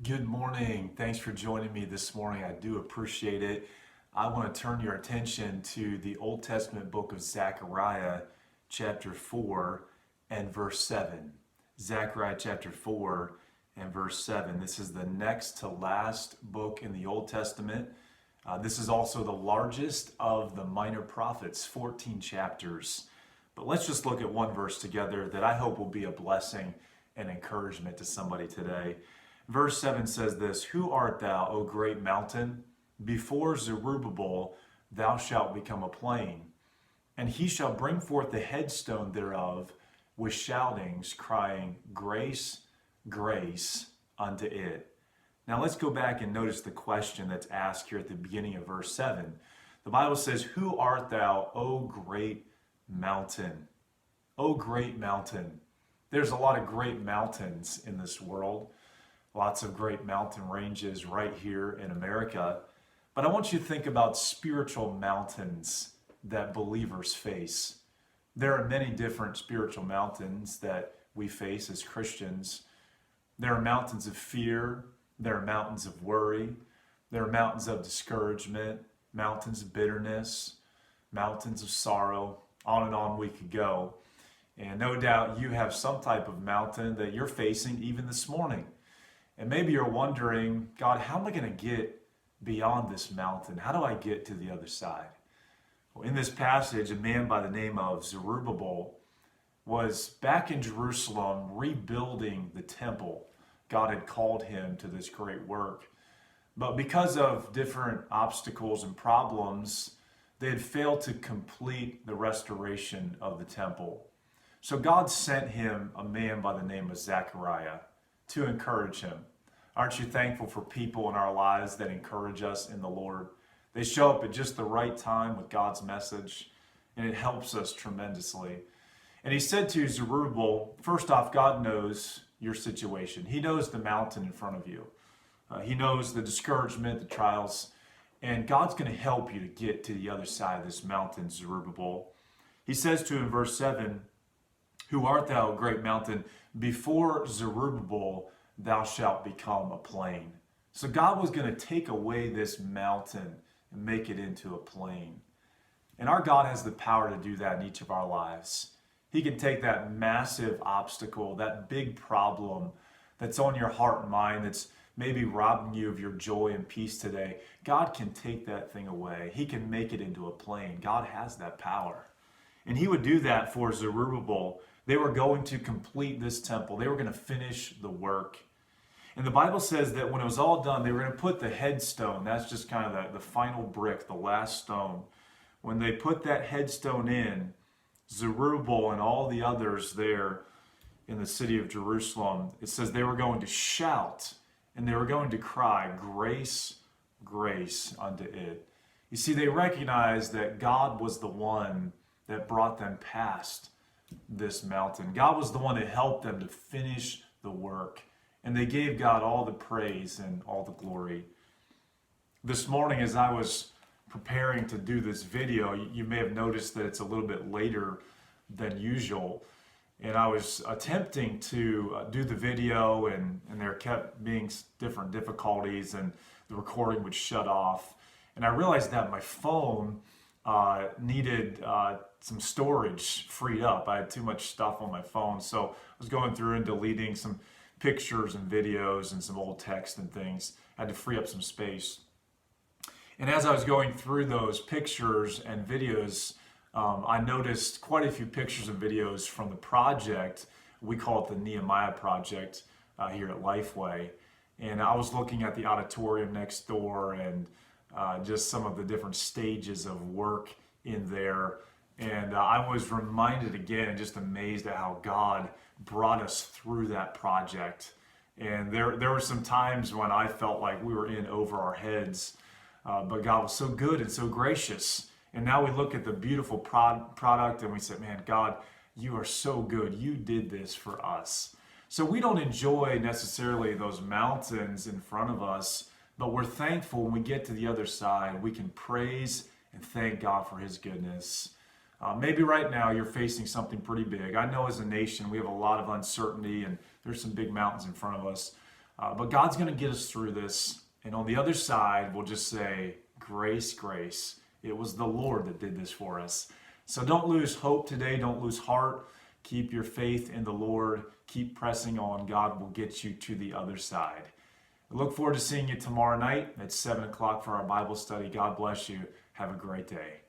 Good morning. Thanks for joining me this morning. I do appreciate it. I want to turn your attention to the Old Testament book of Zechariah, chapter 4 and verse 7. Zechariah chapter 4 and verse 7. This is the next to last book in the Old Testament. This is also the largest of the minor prophets, 14 chapters. But let's just look at one verse together that I hope will be a blessing and encouragement to somebody today. Verse 7 says this, "Who art thou, O great mountain? Before Zerubbabel thou shalt become a plain. And he shall bring forth the headstone thereof with shoutings, crying, Grace, grace unto it." Now let's go back and notice the question that's asked here at the beginning of verse 7. The Bible says, "Who art thou, O great mountain?" O great mountain. There's a lot of great mountains in this world. Lots of great mountain ranges right here in America. But I want you to think about spiritual mountains that believers face. There are many different spiritual mountains that we face as Christians. There are mountains of fear. There are mountains of worry. There are mountains of discouragement, mountains of bitterness, mountains of sorrow. On and on we could go. And no doubt you have some type of mountain that you're facing even this morning. And maybe you're wondering, God, how am I going to get beyond this mountain? How do I get to the other side? Well, in this passage, a man by the name of Zerubbabel was back in Jerusalem rebuilding the temple. God had called him to this great work. But because of different obstacles and problems, they had failed to complete the restoration of the temple. So God sent him a man by the name of Zechariah to encourage him. Aren't you thankful for people in our lives that encourage us in the Lord? They show up at just the right time with God's message, and it helps us tremendously. And he said to Zerubbabel, first off, God knows your situation. He knows the mountain in front of you. He knows the discouragement, the trials, and God's going to help you to get to the other side of this mountain, Zerubbabel. He says to him in verse 7, "Who art thou, great mountain? Before Zerubbabel thou shalt become a plain." So God was going to take away this mountain and make it into a plain. And our God has the power to do that in each of our lives. He can take that massive obstacle, that big problem that's on your heart and mind that's maybe robbing you of your joy and peace today. God can take that thing away. He can make it into a plain. God has that power. And he would do that for Zerubbabel. They were going to complete this temple. They were going to finish the work. And the Bible says that when it was all done, they were going to put the headstone. That's just kind of the final brick, the last stone. When they put that headstone in, Zerubbabel and all the others there in the city of Jerusalem, it says they were going to shout and they were going to cry, "Grace, grace unto it." You see, they recognized that God was the one that brought them past this mountain. God was the one that helped them to finish the work. And they gave God all the praise and all the glory. This morning, as I was preparing to do this video, you may have noticed that it's a little bit later than usual. And I was attempting to do the video, and there kept being different difficulties, and the recording would shut off. And I realized that my phone needed some storage freed up. I had too much stuff on my phone, so I was going through and deleting some pictures and videos and some old text and things. I had to free up some space. And as I was going through those pictures and videos, I noticed quite a few pictures and videos from the project. We call it the Nehemiah Project here at Lifeway. And I was looking at the auditorium next door and just some of the different stages of work in there. And I was reminded again and just amazed at how God brought us through that project. And there were some times when I felt like we were in over our heads, but God was so good and so gracious. And now we look at the beautiful product and we say, man, God, you are so good. You did this for us. So we don't enjoy necessarily those mountains in front of us, but we're thankful when we get to the other side. We can praise and thank God for his goodness. Maybe right now you're facing something pretty big. I know as a nation we have a lot of uncertainty and there's some big mountains in front of us. But God's going to get us through this. And on the other side, we'll just say, grace, grace. It was the Lord that did this for us. So don't lose hope today. Don't lose heart. Keep your faith in the Lord. Keep pressing on. God will get you to the other side. I look forward to seeing you tomorrow night at 7 o'clock for our Bible study. God bless you. Have a great day.